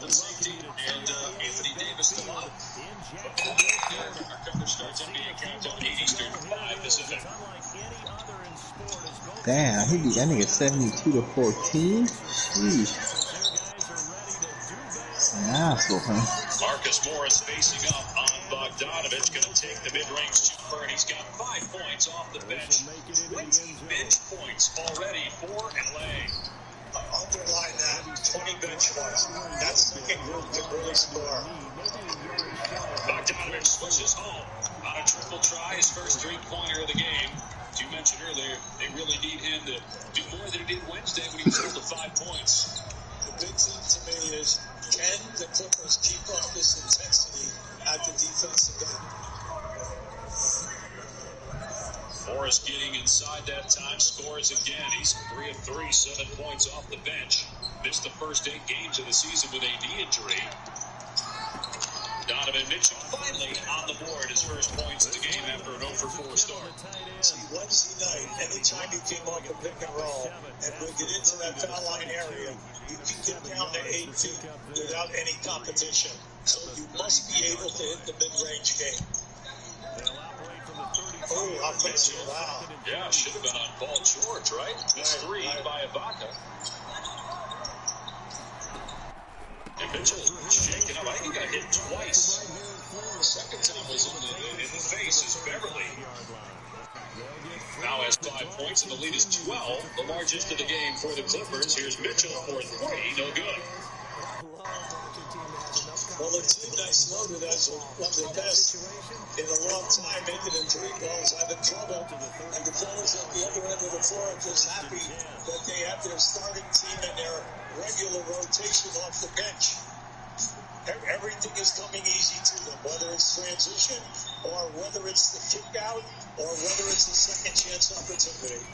and safety, and Anthony Davis still out. Our coverage starts NBA Countdown 8 Eastern, 5 Pacific. Damn, he beat that nigga 72-14. Sheesh. Asshole, huh? Marcus Morris facing up on Bogdanovich, going to take the mid-range two-per, and he's got 5 points off the bench. 20 bench points already for LA. Underline that, 20 bench points. That second group can really score. Bogdanovich switches home on a triple try, his first three-pointer of the game. As you mentioned earlier, they really need him to do more than he did Wednesday when he was able to 5 points. The big thing to me is, can the Clippers keep up this intensity at the defensive end? Morris getting inside that time, scores again. He's 3 of 3, 7 points off the bench. Missed the first 8 games of the season with a knee injury. Donovan Mitchell finally on the board, his first points of the game after an 0-for-4 start. See, Wednesday night, anytime you came up and pick and roll and would get into that foul line area, you can get down to 8 feet without any competition. So you must be able to hit the mid-range game. Oh, I'm missing. Wow. Yeah, should have been on Paul George, right? Missed 3 by Ibaka. And Mitchell shaking up. I think he got hit twice. Second time was in the face is Beverly. Now has 5 points, and the lead is 12, the largest of the game for the Clippers. Here's Mitchell for 3, no good. Well, the team that's loaded as one of the best in a long time, making it 3 goals, having trouble. And the fellas at the other end of the floor are just happy that they have their starting team and their regular rotation off the bench. Everything is coming easy to them, whether it's transition or whether it's the kick out or whether it's the second chance opportunity.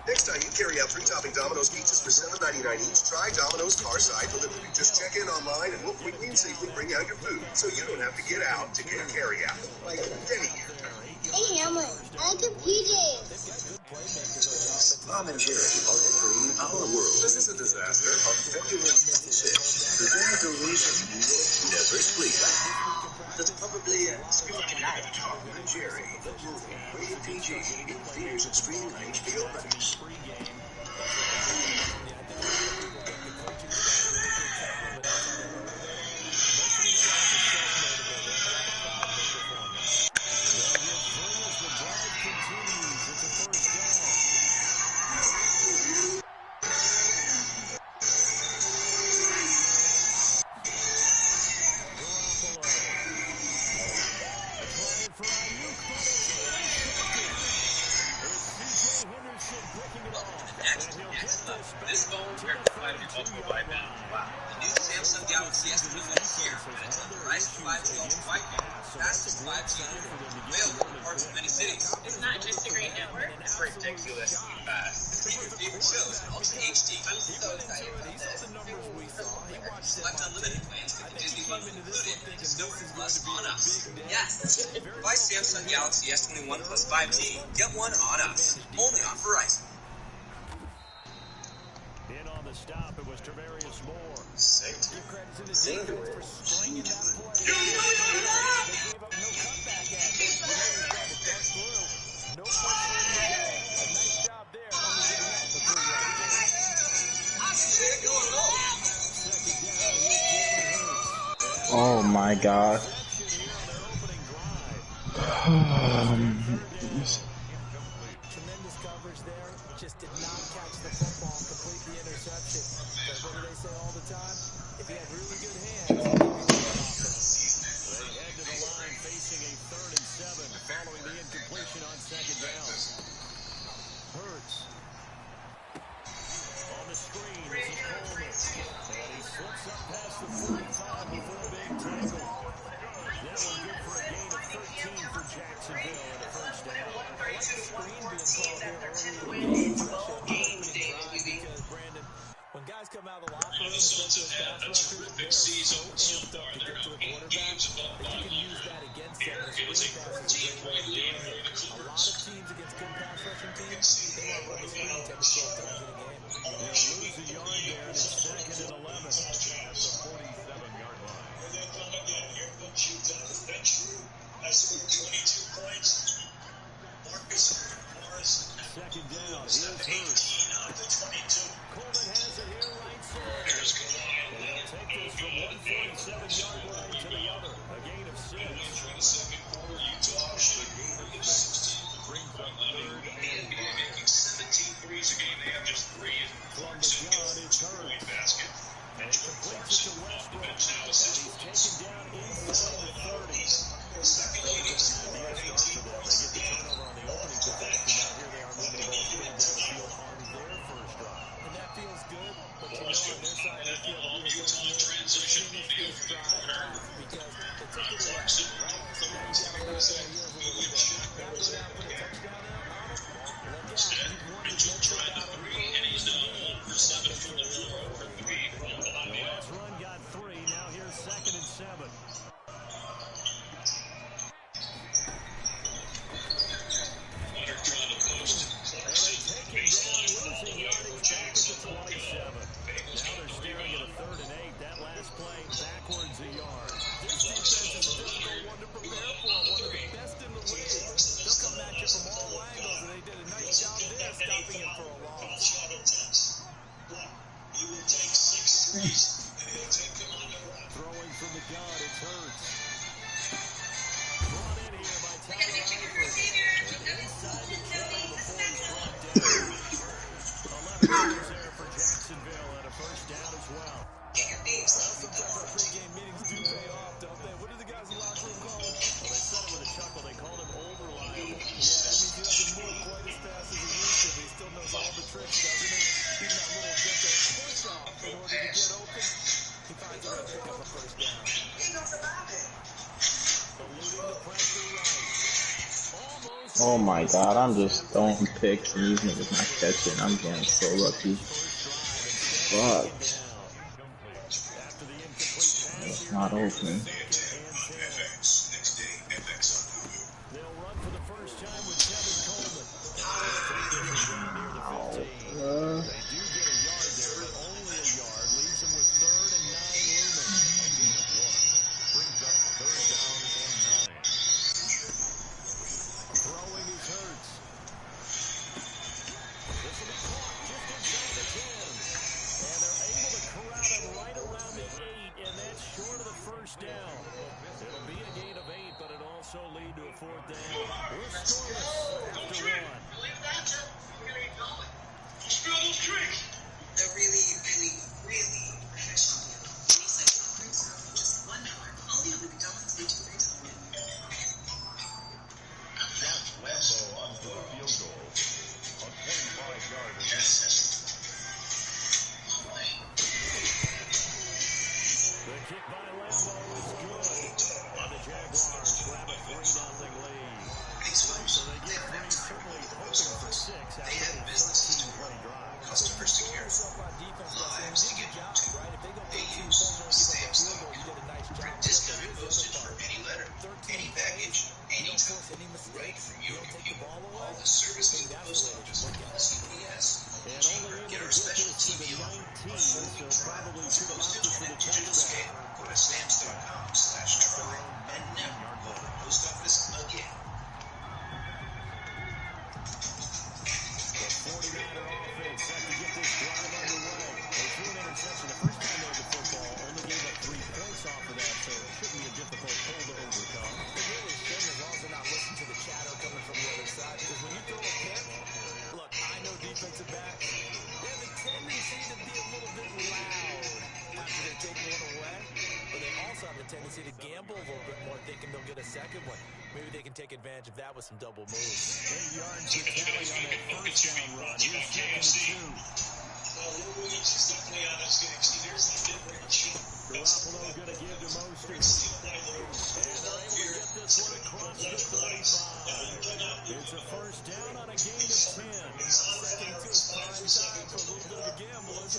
Next time you carry out 3-topping Domino's pizzas for $7.99 each, try Domino's Carside Delivery. Just check in online and we'll quickly and safely bring out your food, so you don't have to get out to get a carry-out. Like Denny here. Hey, Elmer, I like your PJs. Tom and Jerry are entering our world. This is a disaster on February 26th. There's no reason you will never sleep. That's probably scream like an ad. Tom and Jerry, the movie, rated PG, in theaters and streaming on HBO Max. This phone is provided multiple Wi-Fi. Wow. The new Samsung Galaxy S21 is here, and it's the price of 5G ultra Wi-Fi. Fastest 5G available in parts of many cities. It's not just a great network. It's ridiculously fast. Stream your favorite shows in Ultra HD. I'm so excited about this. Select unlimited plans with the Disney bundle included. Discover Plus on us. Yes. Buy Samsung Galaxy S21 plus 5G. Get one on us. Only on Verizon. In on the stop, it was Tavarius Moore. Safety. Credit to the defense for stringing that play. They gave up no comeback action. No push in the game. A nice job there. Only getting out the 3 yards. Oh my God. Tremendous coverage there. Just did not catch the football. Complete the interception. But what do they say all the time? If you have really good hands, you can win offense. They head to the line facing a 3rd and 7 following the incompletion on 2nd down. Hurts. On the screen, this is Cole Brandon, when guys come out of the locker room, The Suns have had a terrific season so far. They're now 8 games above 500. Here is a 14-point lead for the Clippers. A lot of teams against good pass rushing teams, they want to run the screen 10 to 12 times in a game. They'll lose a yard there, and it's 2nd and 11 at the 47-yard line. And then come again, here comes Utah. The bench crew has scored 22 points. Marcus Morris. 2nd down. Here's Here's 18 Hurts. out of the 22. Coleman has it here, right side. There's Kawhi They'll take this from one 47-yard line to the other. A gain of 6. Through the second quarter, Utah should be 16. Brings up I mean, 3rd the and NBA 5. making 17 threes a game. They have just 3 in From the gun, it's two-point Hurts. basket. And he completes it to Westbrook. And he's taken down inside the 30. Second leading scorer Idea at starts 18 for them. points They a get the game. turnover on the opening possession. Now here they are moving the ball straight down the field on their first drive. And that feels good, but you know, Watch on their side, they feel all really Utah good. transition on the Finish opening this quarter. drive because they took it away, Clarkson. right? So now you got to back their heels a little bit. Now go down, put a touchdown out on them. Look out. Instead, You've won the Mitchell mental tried the battle 3, and he's now 1 for 7 from the floor for 3 from behind The the last arc. run got 3. Now here's 2nd and 7. Leonard trying to post it. Clarkson, baseline ball away for Jackson. 27. Now they're staring at a 3rd and 8. That last play backwards a yard. This defense is a difficult one to prepare for. One of the best in the league. They'll come at you from all angles, and they did a nice job there stopping it for a loss. Shot attempts. But he will take 6 threes, and he'll take them on the run. Throwing from the gun, it's Hurts. Brought in here by Tyler Eifert. And inside the 20 before he's brought down. 11 yards there for Jacksonville and a first down as well. Sometimes our pregame meetings do pay off, don't they? What do the guys in the locker room call him? Well, they said it with a chuckle. They called him over-reliable. Yeah, that means he doesn't move quite as fast as he used to, but he still knows all the tricks, doesn't he? Even that little gentle push-off in order to get open, he finds a way to pick up a first down. Eluding the pressure right. Almost. Oh my god, I'm just throwing picks and these niggas not catching. I'm getting so lucky. Fuck. After the incomplete pass It's here, not open. FX. Next day, FX on Hulu. they'll run for the first time with Kevin Coleman. Taking it down near the 15. They do get a yard there, but only a yard. Leaves them with 3rd and 9 looming. A gain of 1. Brings up 3rd down and 9. Throwing is Hurts. This will be caught just inside the 10. And they're able to corral him right around the 8, and that's short of the first down. It'll be a gain of 8, but it also lead to a 4th down. We're scoreless after 1. Spill those tricks. They're really, really, really professional. These like conference are just $1. Only on the McDonald's Digital Retail Menu. Josh Lambo onto the field goal. A 25-yard attempt. The kick by Lambo is good. And the Jaguars grab a 3-0 lead. So they get 3, certainly hoping for 6 after a 13-play drive. Customers to care for. Lives to get to. They use stamps.com. Print discounted postage for any letter, any package, anytime. Right from your computer. All the services and post office. CPS. And only able to Get our get special this to the TV on. 19, so probably should have opted for the Digital touchback. scale. Go to stamps.com/try and never go to the post office again. The 49er offense set to get this drive underway. They threw an interception the first time they had the football, only gave up 3 points off of that, so it shouldn't be a difficult pull to overcome. It really shouldn't, as long as they're not listening to the chatter coming from the other side, because when you throw a pick, look, I know defensive backs, they have a tendency to be a little bit loud after they take one away, but they also have a tendency to gamble a little bit more, thinking they'll get a second one. Maybe they can take advantage of that with some double moves. 8 yards to tally on that first down run. Here's 2nd and 2. Lou Williams is definitely on his game. See, there's the mid-range. Garoppolo going to give to Mostert. Steal by Lou. And they're able to get this one across the 35. It's a first down on a gain of 10. Second to his prime time for a little bit of a gamble, isn't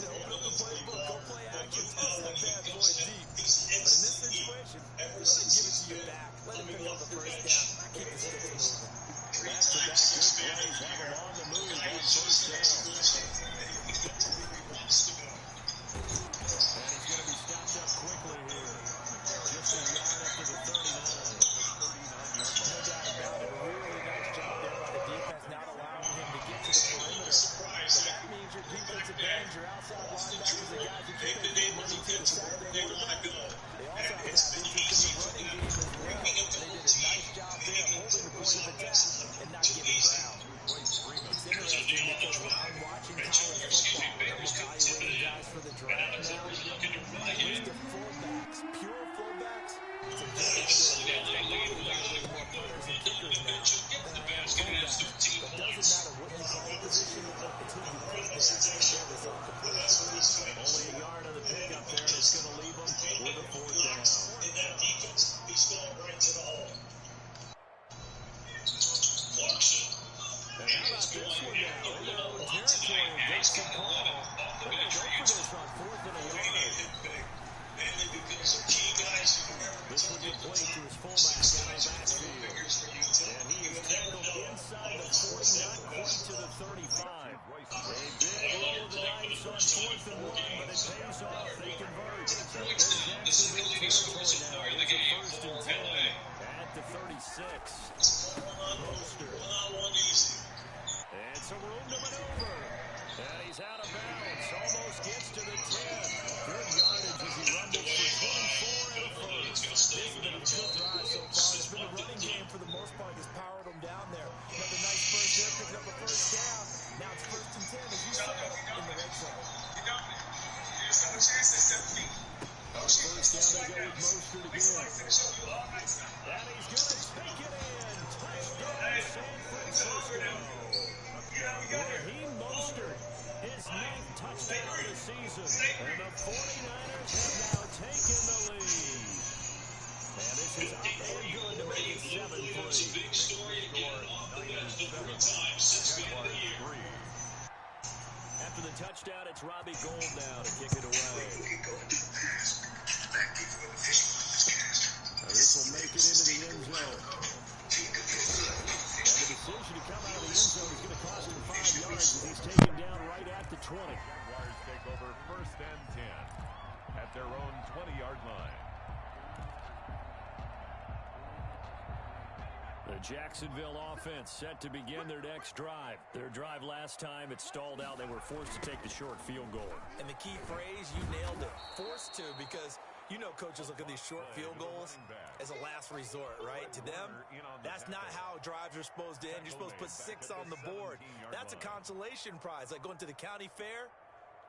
they've been able to get to wherever they want to go. And it's been easy for them, bringing up the whole team, getting into the zone and not giving ground. It's interesting because when I'm watching college football and I'm evaluating guys for the draft now, my list of fullbacks, pure fullbacks, it's a very short list. I'm probably evaluating more punters and kickers now than I am fullbacks. But it doesn't matter what you call the position, it's who you put there that where this all completes. Only a yard on the pickup there, and it's going to leave them with a 4th down. In that defense, he's going right to the hole. Clarkson. And how about this one now? In their own territory, Dixon Paul. They're going to go for this on 4th and a yard. Mainly because of key guys who remember This would be played to his fullback out of the backfield. And he is tackled inside the 40, not quite to the 35. A big roll of the dice on 4th and 1, but it pays off. They convert. They're Jacksonville territory now. It's a 1st and 10 at the 36. Mostert. And some room to maneuver. And he's out of bounds. Almost gets to the 10. Good yardage as he rumbles for 24 and a 1st. This has been a good drive so far. It's been a running game for the most part that's powered them down there. Another nice burst there, picking up a 1st down. Now it's 1st and 10, as you said, in the red zone. First down, they go with Mostert again. And he's going to take it in. Touchdown, San Francisco. Raheem Mostert, his 9th touchdown of the season. And the 49ers have now taken the lead. And this is up and good to make it 7-3. After the touchdown, it's Robbie Gould now to kick it away. This will make it into the end zone. And the decision to come out of the end zone is going to cost him 5 yards as he's taken down right at the 20. Jaguars take over 1st and 10 at their own 20-yard line. The Jacksonville offense set to begin their next drive. Their drive last time, it stalled out. They were forced to take the short field goal. And the key phrase, you nailed it. Forced to, because you know coaches look at these short field goals as a last resort, right? To them, that's not how drives are supposed to end. You're supposed to put 6 on the board. That's a consolation prize. Like going to the county fair,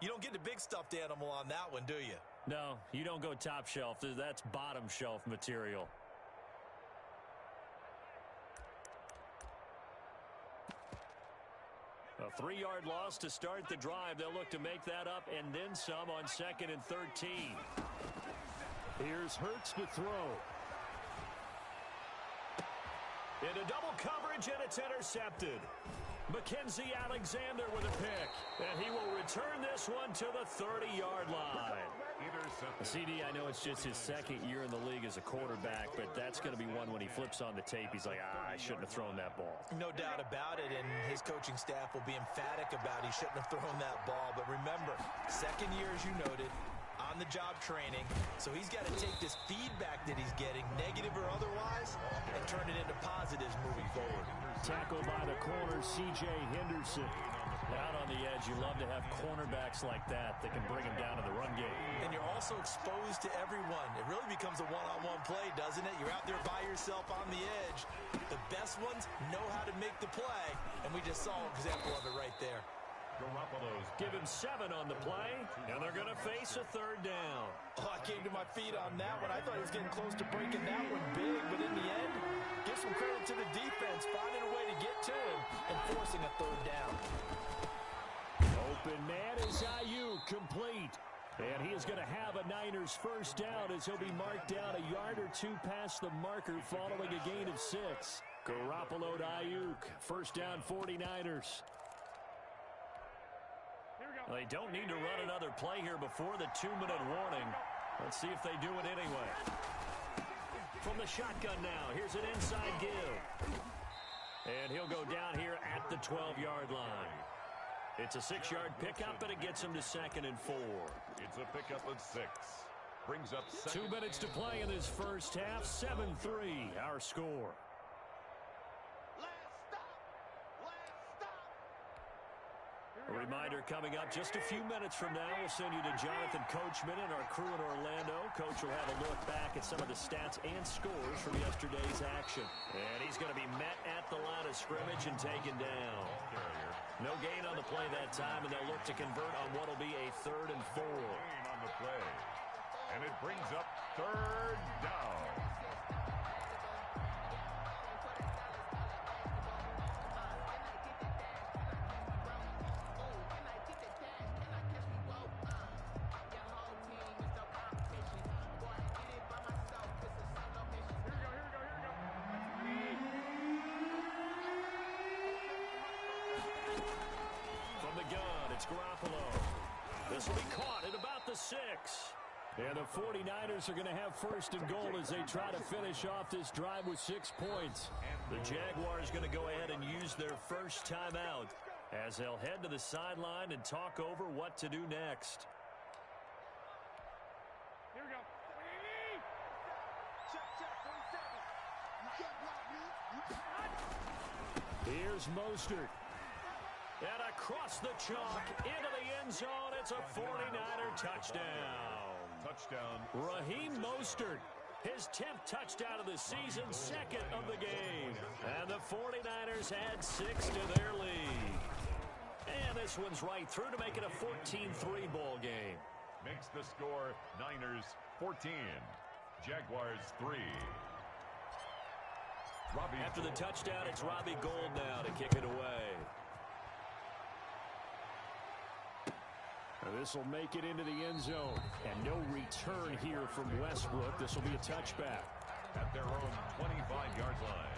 you don't get the big stuffed animal on that one, do you? No, you don't go top shelf. That's bottom shelf material. A 3-yard loss to start the drive. They'll look to make that up and then some on 2nd and 13. Here's Hurts to throw. Into double coverage, and it's intercepted. Mackenzie Alexander with a pick. And he will return this one to the 30-yard line. CD, I know it's just his 2nd year in the league as a quarterback, but that's going to be one when he flips on the tape. He's like, I shouldn't have thrown that ball. No doubt about it, and his coaching staff will be emphatic about he shouldn't have thrown that ball. But remember, 2nd year, as you noted, on-the-job training, so he's got to take this feedback that he's getting, negative or otherwise, and turn it into positives moving forward. Tackled by the corner, C.J. Henderson. Out on the edge, you love to have cornerbacks like that can bring him down to the run game. And you're also exposed to everyone. It really becomes a one-on-one play, doesn't it? You're out there by yourself on the edge. The best ones know how to make the play, and we just saw an example of it right there. Garoppolo's give him 7 on the play, and they're going to face a 3rd down. Oh, I came to my feet on that one. I thought he was getting close to breaking that one big, but in the end, give some credit to the defense, finding a way to get to him and forcing a 3rd down. Open man is Ayuk, complete. And he is going to have a Niners 1st down as he'll be marked down a yard or 2 past the marker following a gain of 6. Garoppolo to Ayuk, 1st down 49ers. Well, they don't need to run another play here before the 2-minute warning. Let's see if they do it anyway. From the shotgun now, here's an inside give. And he'll go down here at the 12-yard line. It's a 6-yard pickup, and it gets him to 2nd and 4. It's a pickup at 6. Brings up 2 minutes to play in this first half. 7-3, our score. A reminder coming up just a few minutes from now. We'll send you to Jonathan Coachman and our crew in Orlando. Coach will have a look back at some of the stats and scores from yesterday's action. And he's going to be met at the line of scrimmage and taken down. No gain on the play that time, and they'll look to convert on what will be a 3rd and 4. Gain on the play. And it brings up 3rd down. This will be caught at about the 6. And the 49ers are going to have 1st and goal as they try to finish off this drive with 6 points. The Jaguars going to go ahead and use their first timeout as they'll head to the sideline and talk over what to do next. Here we go. Here's Mostert. And across the chalk, into the end zone, it's a 49er touchdown. Touchdown. Raheem Mostert, his 10th touchdown of the season, 2nd of the game. And the 49ers add 6 to their lead. And this one's right through to make it a 14-3 ball game. Makes the score Niners 14, Jaguars 3. After the touchdown, it's Robbie Gould now to kick it away. This will make it into the end zone. And no return here from Westbrook. This will be a touchback. At their own 25-yard line.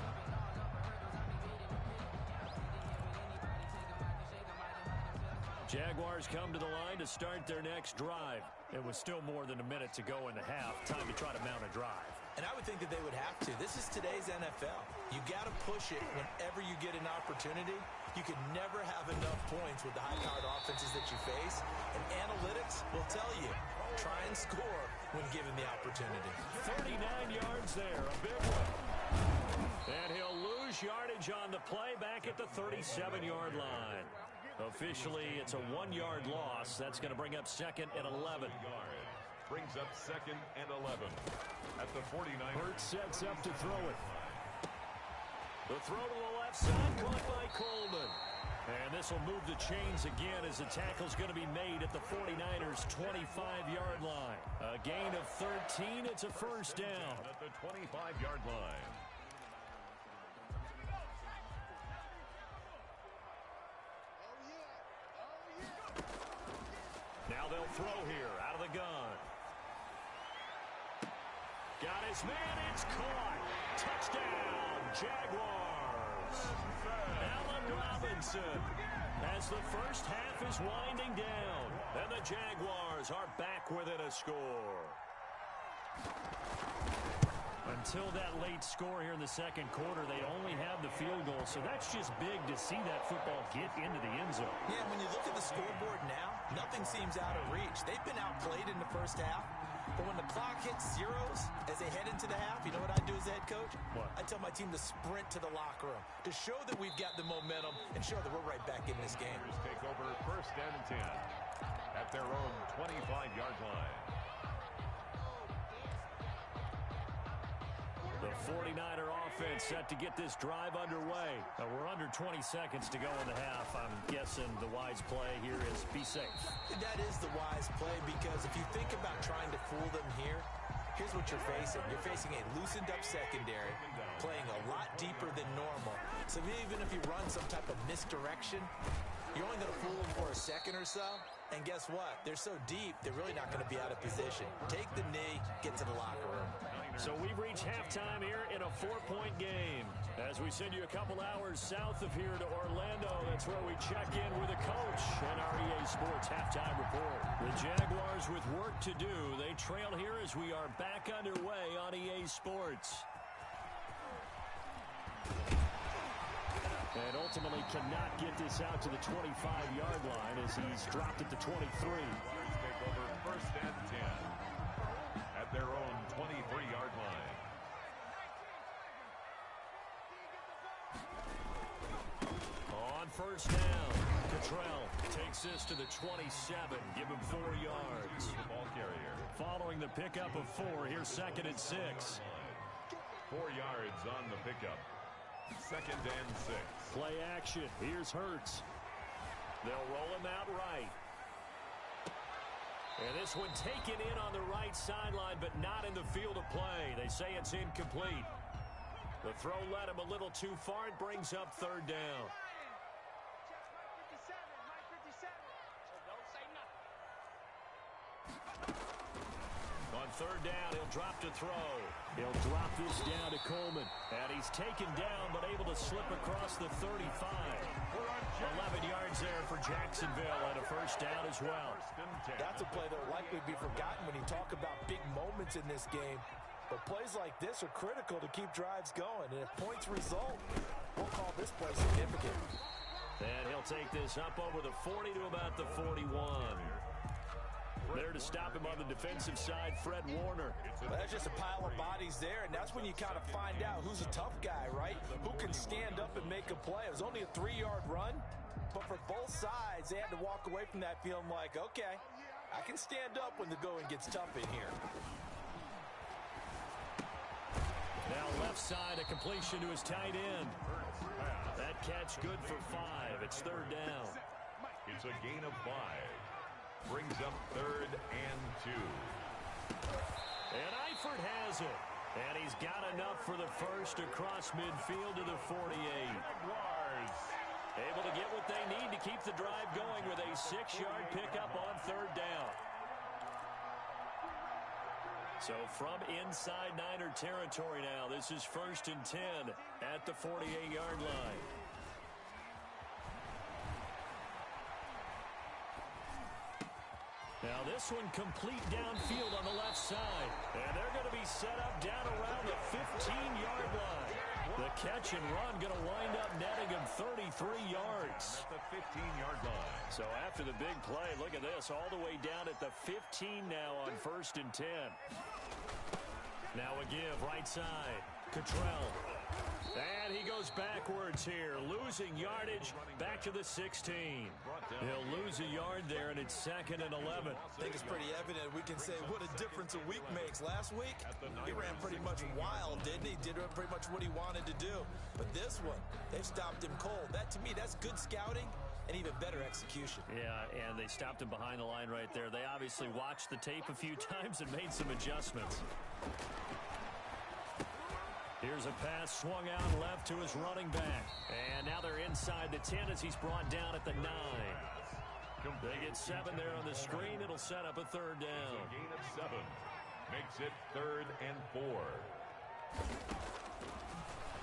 Jaguars come to the line to start their next drive. It was still more than a minute to go in the half. Time to try to mount a drive. And I would think that they would have to. This is today's NFL. You got to push it whenever you get an opportunity. You can never have enough points with the high-powered offenses that you face. And analytics will tell you, try and score when given the opportunity. 39 yards there, a big one. And he'll lose yardage on the play back at the 37-yard line. Officially, it's a 1-yard loss. That's going to bring up 2nd and 11. Brings up 2nd and 11 at the 49. Hurts sets up to throw it. The throw to the left side, caught by Coleman. And this will move the chains again as the tackle's going to be made at the 49ers' 25-yard line. A gain of 13. It's a 1st down. At the 25-yard line. Now they'll throw here out of the gun. Got his man. It's caught. Touchdown, Jaguars. Allen Robinson. As the first half is winding down. And the Jaguars are back within a score. Until that late score here in the 2nd quarter, they only have the field goal. So that's just big to see that football get into the end zone. Yeah, when you look at the scoreboard now, nothing seems out of reach. They've been outplayed in the first half. But when the clock hits zeros as they head into the half, you know what I do as the head coach? What? I tell my team to sprint to the locker room to show that we've got the momentum and show that we're right back in this game. Take over 1st and 10 at their own 25-yard line. The 49er offense set to get this drive underway. We're under 20 seconds to go in the half. I'm guessing the wise play here is be safe. That is the wise play because if you think about trying to fool them here, here's what you're facing. You're facing a loosened up secondary, playing a lot deeper than normal. So even if you run some type of misdirection, you're only going to fool them for a second or so. And guess what? They're so deep, they're really not going to be out of position. Take the knee, get to the locker room. So we've reached halftime here in a 4-point game. As we send you a couple hours south of here to Orlando, that's where we check in with the coach and our EA Sports halftime report. The Jaguars with work to do. They trail here as we are back underway on EA Sports. And ultimately cannot get this out to the 25-yard line as he's dropped at the 23. Take over 1st and 10 at their own 23-yard line. On 1st down, Cottrell. Takes this to the 27. Give him 4 yards. Ball carrier. Following the pickup of 4, here's 2nd and 6. 4 yards on the pickup. 2nd and 6. Play action. Here's Hurts. They'll roll him out right. And this one taken in on the right sideline, but not in the field of play. They say it's incomplete. The throw led him a little too far. It brings up 3rd down. On 3rd down, he'll drop to throw. He'll drop this down to Coleman. And he's taken down, but able to slip across the 35. 11 yards there for Jacksonville and a 1st down as well. That's a play that will likely be forgotten when you talk about big moments in this game. But plays like this are critical to keep drives going. And if points result, we'll call this play significant. And he'll take this up over the 40 to about the 41. There to stop him on the defensive side, Fred Warner. Well, that's just a pile of bodies there, and that's when you kind of find out who's a tough guy, right? Who can stand up and make a play. It was only a 3-yard run, but for both sides, they had to walk away from that feeling like, okay, I can stand up when the going gets tough in here. Now left side, a completion to his tight end. That catch good for 5. It's 3rd down. It's a gain of 5. Brings up 3rd and 2. And Eifert has it. And he's got enough for the 1st across midfield to the 48. Able to get what they need to keep the drive going with a 6-yard pickup on 3rd down. So from inside Niner territory now, this is 1st and 10 at the 48-yard line. Now this one complete downfield on the left side. And they're going to be set up down around the 15-yard line. The catch and run going to wind up netting him 33 yards. At the 15-yard line. So after the big play, look at this, all the way down at the 15 now on 1st and 10. Now a give right side. Cottrell. And he goes backwards here, losing yardage back to the 16. He'll lose a yard there, and it's 2nd and 11. I think it's pretty evident. We can say what a difference a week makes. Last week, he ran pretty much wild, didn't he? Did pretty much what he wanted to do. But this one, they've stopped him cold. That, to me, that's good scouting and even better execution. Yeah, and they stopped him behind the line right there. They obviously watched the tape a few times and made some adjustments. Here's a pass swung out left to his running back. And now they're inside the 10 as he's brought down at the 9. They get 7 there on the screen. It'll set up a 3rd down. A gain of 7. Makes it 3rd and 4.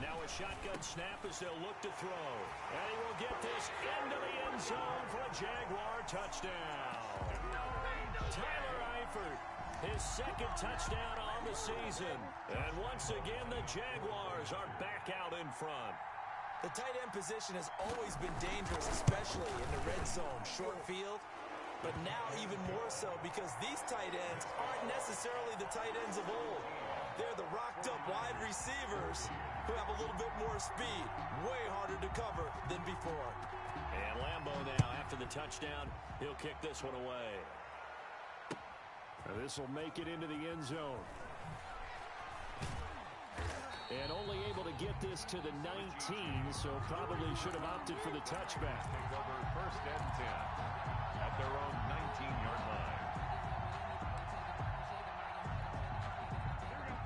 Now a shotgun snap as they'll look to throw. And he will get this into the end zone for a Jaguar touchdown. Tyler Eifert, his 2nd touchdown on the season. And once again, the Jaguars are back out in front. The tight end position has always been dangerous, especially in the red zone, short field. But now even more so because these tight ends aren't necessarily the tight ends of old. They're the rocked-up wide receivers who have a little bit more speed. Way harder to cover than before. And Lambeau now, after the touchdown, he'll kick this one away. This will make it into the end zone. And only able to get this to the 19, so probably should have opted for the touchback. Take over 1st and 10 at their own 19-yard line.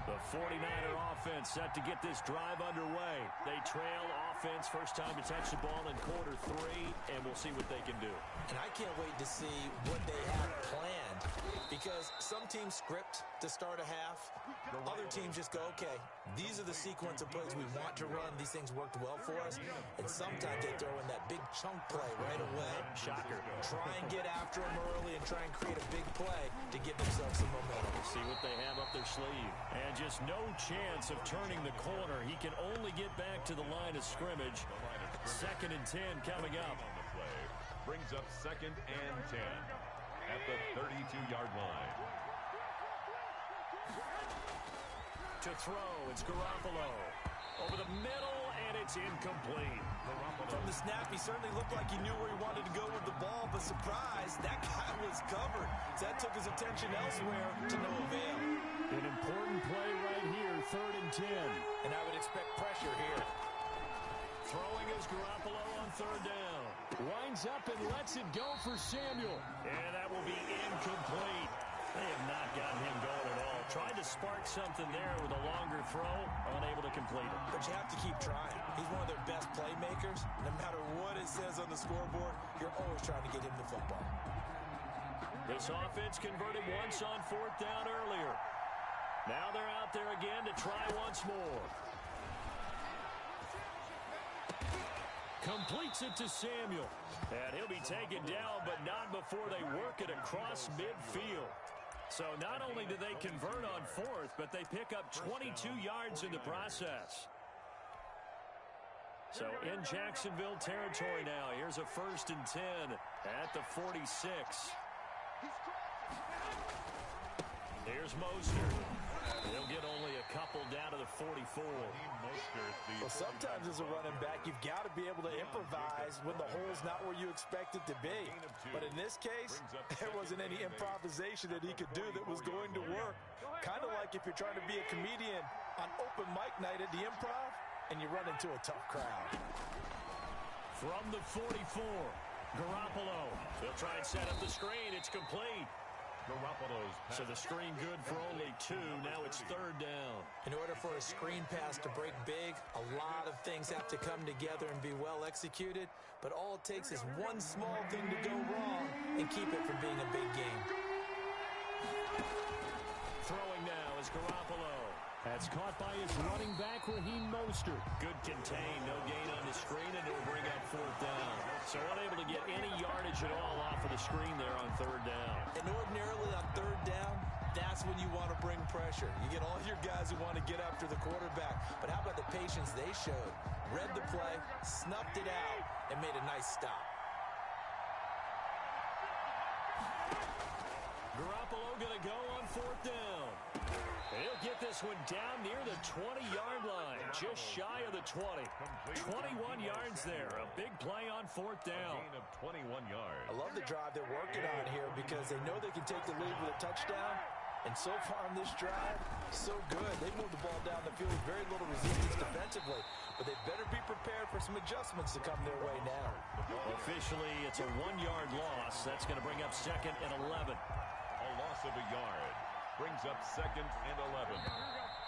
The 49er offense set to get this drive underway. They trail offense, first time to touch the ball in Q3, and we'll see what they can do. And I can't wait to see what they have planned, because some teams script to start a half. Other teams just go, okay, these are the sequence of plays we want to run. These things worked well for us. And sometimes they throw in that big chunk play right away. Shocker. Try and get after them early and try and create a big play to give themselves some momentum. See what they have up their sleeve. And just no chance of turning the corner. He can only get back to the line of scrimmage. 2nd and 10 coming up. On the play brings up 2nd and 10 at the 32-yard line. To throw, it's Garoppolo. over the middle, and it's incomplete. From the snap, he certainly looked like he knew where he wanted to go with the ball, but surprise, that guy was covered. So that took his attention elsewhere to no avail. An important play right here, 3rd and 10. And I would expect pressure here. Throwing is Garoppolo on 3rd down. Winds up and lets it go for Samuel. And that will be incomplete. They have not gotten him going at all. Tried to spark something there with a longer throw, unable to complete it. But you have to keep trying. He's one of their best playmakers. No matter what it says on the scoreboard, you're always trying to get him the football. This offense converted once on 4th down earlier. Now they're out there again to try once more. Completes it to Samuel. And he'll be taken down, but not before they work it across midfield. So not only do they convert on 4th, but they pick up 22 yards in the process. So in Jacksonville territory now. Here's a 1st and 10 at the 46. Here's Mostert. He'll get only a couple down to the 44. Well, sometimes as a running back, you've got to be able to improvise when the hole's not where you expect it to be. But in this case, there wasn't any improvisation that he could do that was going to work. Kind of like if you're trying to be a comedian on open mic night at the Improv and you run into a tough crowd. From the 44, Garoppolo. They'll try and set up the screen. It's complete. So the screen good for only 2. Now it's 3rd down. In order for a screen pass to break big, a lot of things have to come together and be well executed. But all it takes is one small thing to go wrong and keep it from being a big game. Throwing now is Garoppolo. That's caught by his running back, Raheem Mostert. Good contain, no gain on the screen, and it'll bring up 4th down. So unable to get any yardage at all off of the screen there on 3rd down. And ordinarily on 3rd down, that's when you want to bring pressure. You get all your guys who want to get after the quarterback. But how about the patience they showed? Read the play, snuffed it out, and made a nice stop. Garoppolo going to go on 4th down. He'll get this one down near the 20-yard line, just shy of the 20. 21 yards there, a big play on 4th down. A gain of 21 yards. I love the drive they're working on here because they know they can take the lead with a touchdown. And so far on this drive, so good. They moved the ball down the field with very little resistance defensively. But they better be prepared for some adjustments to come their way now. Officially, it's a 1-yard loss. That's going to bring up 2nd and 11. A loss of a yard brings up 2nd and 11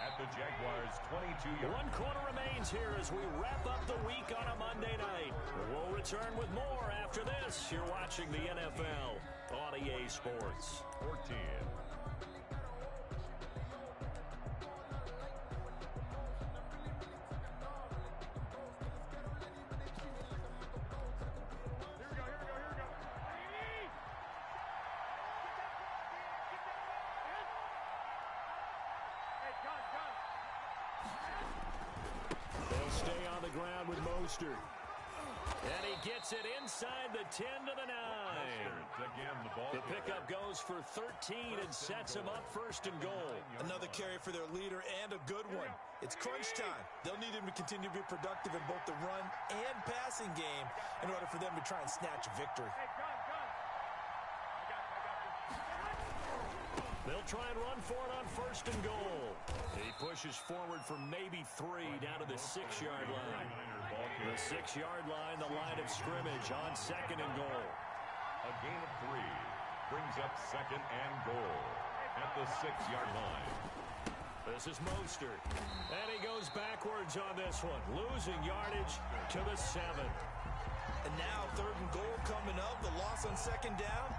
at the Jaguars' 22-yard. 1 quarter remains here as we wrap up the week on a Monday night. We'll return with more after this. You're watching the NFL on EA Sports. 14. Ground with Mostert. And he gets it inside the 10 to the 9. Again, the pickup goes for 13 and sets him up 1st and goal. Another carry for their leader and a good one. It's crunch time. They'll need him to continue to be productive in both the run and passing game in order for them to try and snatch a victory. They'll try and run for it on 1st and goal. He pushes forward for maybe 3 down to the 6-yard line. The 6-yard line, the line of scrimmage on 2nd and goal. A gain of 3 brings up 2nd and goal at the 6-yard line. This is Mostert. And he goes backwards on this one, losing yardage to the 7. And now 3rd and goal coming up, the loss on 2nd down.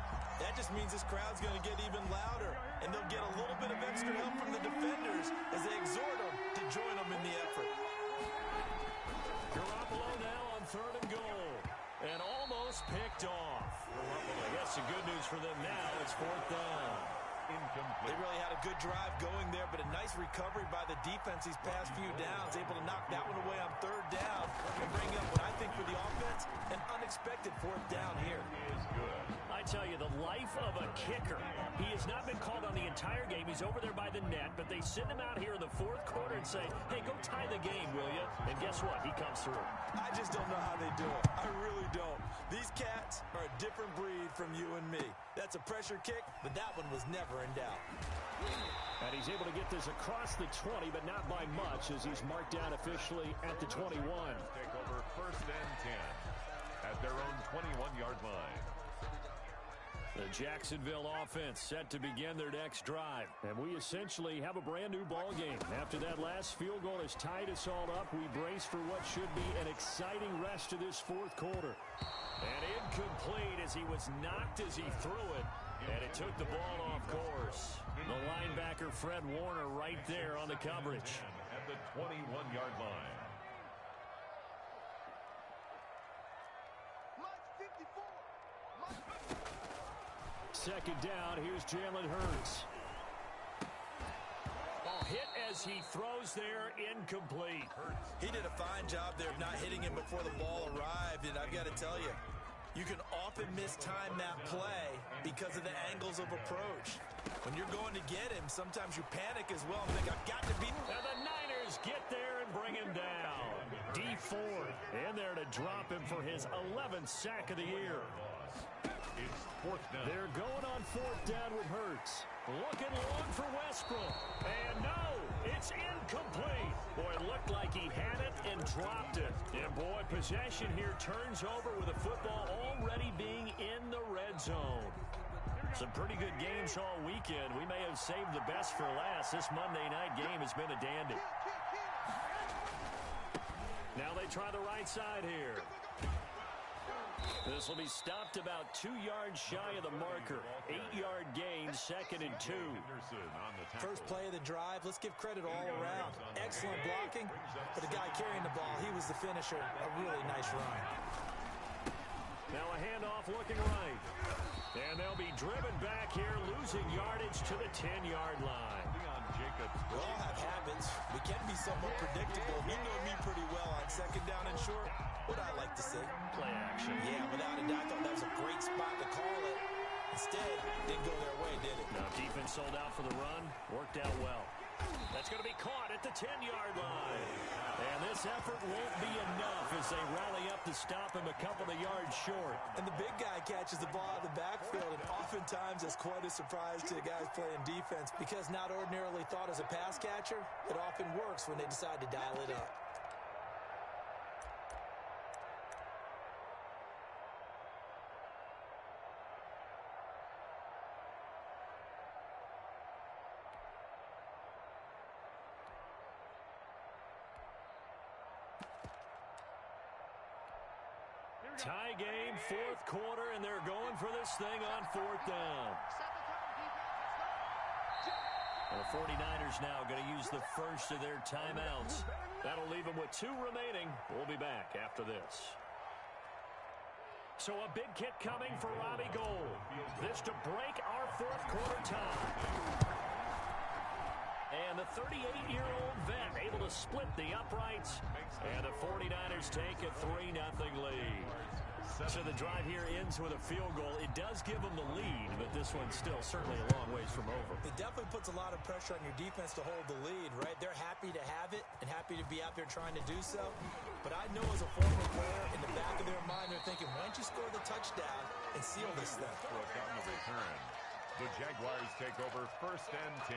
That just means this crowd's going to get even louder, and they'll get a little bit of extra help from the defenders as they exhort them to join them in the effort. Garoppolo now on 3rd and goal, and almost picked off. I guess the good news for them now is 4th down. Incomplete. They really had a good drive going there, but a nice recovery by the defense these past few downs, able to knock that one away on 3rd down and bring up what I think for the offense, an unexpected 4th down here. Is good. I tell you, the life of a kicker. He has not been called on the entire game. He's over there by the net, but they send him out here in the fourth quarter and say, hey, go tie the game, will you? And guess what? He comes through. I just don't know how they do it. I really don't. These cats are a different breed from you and me. That's a pressure kick, but that one was never in doubt. And he's able to get this across the 20, but not by much, as he's marked down officially at the 21. Take over first and 10 at their own 21-yard line. The Jacksonville offense set to begin their next drive. And we essentially have a brand new ball game. After that last field goal has tied us all up, we brace for what should be an exciting rest of this fourth quarter. And incomplete as he was knocked as he threw it. And it took the ball off course. The linebacker, Fred Warner, right there on the coverage. At the 21-yard line. Second down, here's Jalen Hurts. Ball hit as he throws there, incomplete. He did a fine job there of not hitting him before the ball arrived, and I've got to tell you, you can often mistime that play because of the angles of approach. When you're going to get him, sometimes you panic as well and think, I've got to beat him. And the Niners get there and bring him down. D Ford in there to drop him for his 11th sack of the year. It's fourth down. They're going on fourth down with Hurts. Looking long for Westbrook. And no, it's incomplete. Boy, it looked like he had it and dropped it. And boy, possession here turns over with the football already being in the red zone. Some pretty good games all weekend. We may have saved the best for last. This Monday night game has been a dandy. Now they try the right side here. This will be stopped about 2 yards shy of the marker. 8-yard gain, second and 2. First play of the drive, let's give credit all around. Excellent blocking, but the guy carrying the ball, he was the finisher. A really nice run. Now a handoff looking right. And they'll be driven back here, losing yardage to the 10-yard line. We all have habits. We can be somewhat predictable. You know me pretty well on second down and short. What I like to see. Play action. Yeah, without a doubt, I thought that was a great spot to call it. Instead, didn't go their way, did it? Now defense sold out for the run. Worked out well. That's going to be caught at the 10-yard line. And this effort won't be enough as they rally up to stop him a couple of yards short. And the big guy catches the ball out of the backfield, and oftentimes it's quite a surprise to the guys playing defense because not ordinarily thought as a pass catcher, it often works when they decide to dial it up. Tie game, fourth quarter, and they're going for this thing on fourth down. And the 49ers now going to use the first of their timeouts. That'll leave them with 2 remaining. We'll be back after this. So a big kick coming for Robbie Gould. This to break our fourth quarter tie. And the 38-year-old vet able to split the uprights. And the 49ers take a 3-0 lead. So the drive here ends with a field goal. It does give them the lead, but this one's still certainly a long ways from over. It definitely puts a lot of pressure on your defense to hold the lead, right? They're happy to have it and happy to be out there trying to do so. But I know as a former player, in the back of their mind, they're thinking, why don't you score the touchdown and seal this thing? On the return, the Jaguars take over first and 10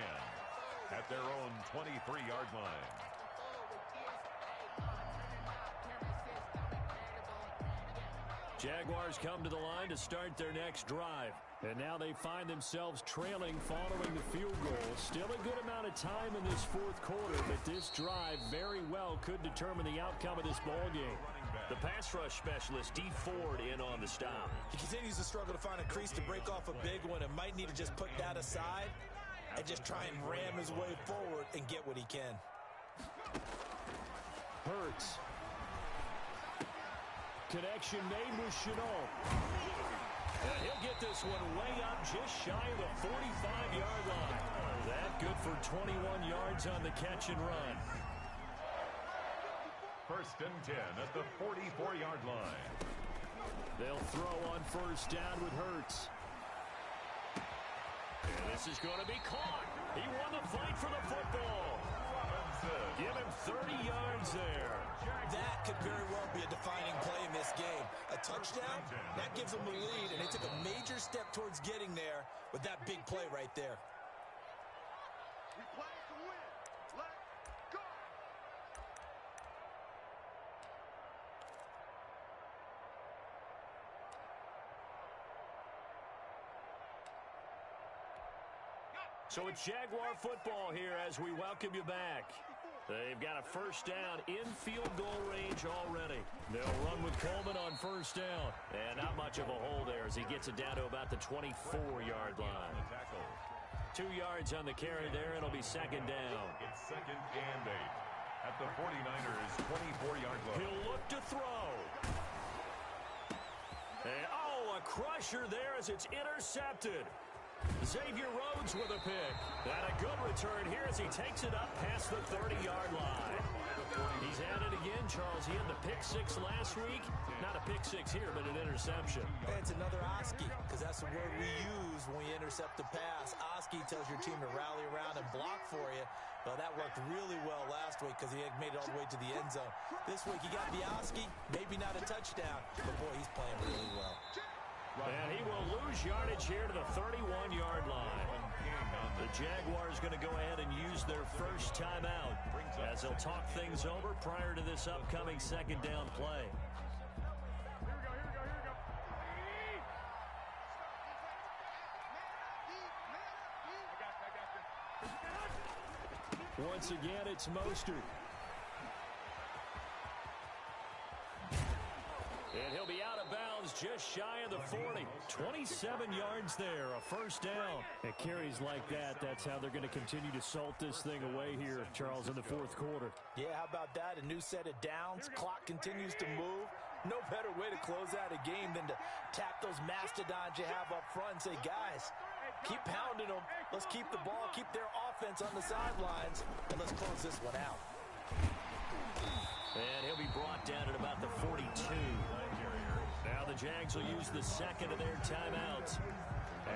at their own 23-yard line. Jaguars come to the line to start their next drive. And now they find themselves trailing following the field goal. Still a good amount of time in this fourth quarter, but this drive very well could determine the outcome of this ball game. The pass rush specialist, D Ford, in on the stop. He continues to struggle to find a crease to break off a big one and might need to just put that aside and just try and ram his way forward and get what he can. Hurts. Connection made with Chenault. And he'll get this one way up just shy of the 45-yard line. That good for 21 yards on the catch and run. First and 10 at the 44-yard line. They'll throw on first down with Hurts. And This is going to be caught. He won the fight for the football. Give him 30 yards there. That could very well be a defining play in this game. A touchdown, that gives them the lead, and they took a major step towards getting there with that big play right there. We play to win. Let's go. So it's Jaguar football here as we welcome you back. They've got a first down in field goal range already. They'll run with Coleman on first down. And not much of a hole there as he gets it down to about the 24-yard line. 2 yards on the carry there. It'll be second down. It's second and 8 at the 49ers 24-yard line. He'll look to throw. And, a crusher there as it's intercepted. Xavier Rhodes with a pick. And a good return here as he takes it up past the 30-yard line. He's at it again, Charles. He had the pick six last week. Not a pick six here, but an interception. And it's another Oski, because that's the word we use when we intercept the pass. Oski tells your team to rally around and block for you. Well, that worked really well last week because he had made it all the way to the end zone. This week he got the Oski, maybe not a touchdown, but boy, he's playing really well. And he will lose yardage here to the 31-yard line. The Jaguars going to go ahead and use their first timeout as they'll talk things over prior to this upcoming second down play. Once again, it's Mostert. And he'll be out of bounds just shy of the 40. 27 yards there, a first down. At carries like that, that's how they're going to continue to salt this thing away here, Charles, in the fourth quarter. Yeah, how about that? A new set of downs. Clock continues to move. No better way to close out a game than to tap those mastodons you have up front and say, guys, keep pounding them. Let's keep the ball, keep their offense on the sidelines, and let's close this one out. And he'll be brought down at about the 42. Now the Jags will use the second of their timeouts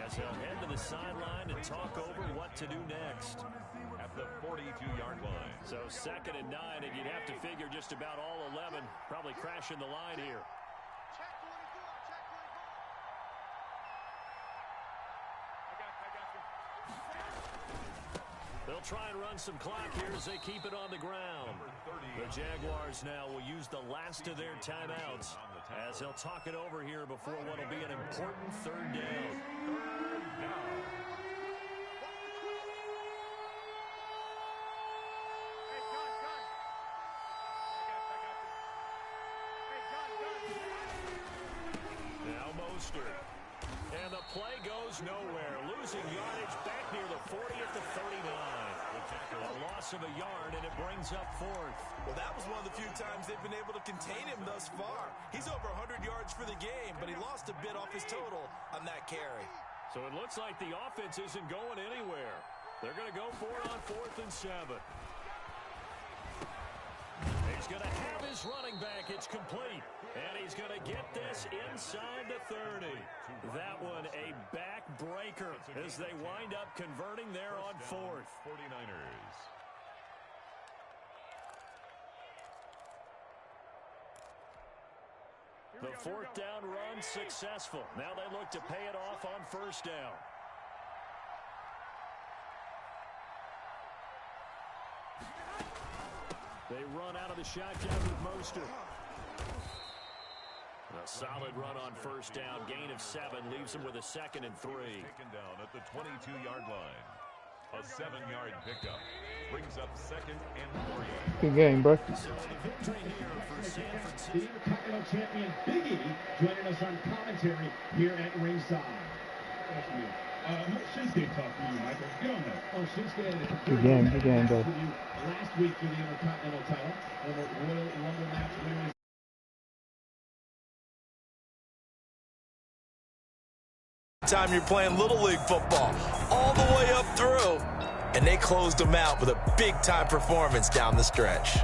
as they'll head to the sideline and talk over what to do next. At the 42-yard line. So second and 9, and you'd have to figure just about all 11 probably crashing the line here. They'll try and run some clock here as they keep it on the ground. The Jaguars now will use the last of their timeouts as they'll talk it over here before what will be an important third down. Now Mostert. And the play goes nowhere. Losing yardage back near the 40 at the 39. A loss of a yard, and it brings up fourth. Well, that was one of the few times they've been able to contain him thus far. He's over 100 yards for the game, but he lost a bit off his total on that carry. So it looks like the offense isn't going anywhere. They're going to go for it on 4th and 7. He's going to have his running back. It's complete. And he's going to get this inside the 30. That one a backbreaker as they wind up converting there on 4th. 49ers. The 4th down run successful. Now they look to pay it off on first down. They run out of the shotgun with Mostert. A solid run on first down. Gain of 7 leaves them with a 2nd and 3. Taken down at the 22-yard line. A 7-yard pickup brings up 2nd and 3. Good game, bro. So the victory here for San Francisco. The Intercontinental Champion Big E joining us on commentary here at ringside. Shinsuke talked to you, Michael. Get on that. Oh, Shinsuke had a Good game, bro. last week for the Intercontinental title over Royal Rumble match winners. Time you're playing Little League football all the way up through, and they closed them out with a big-time performance down the stretch.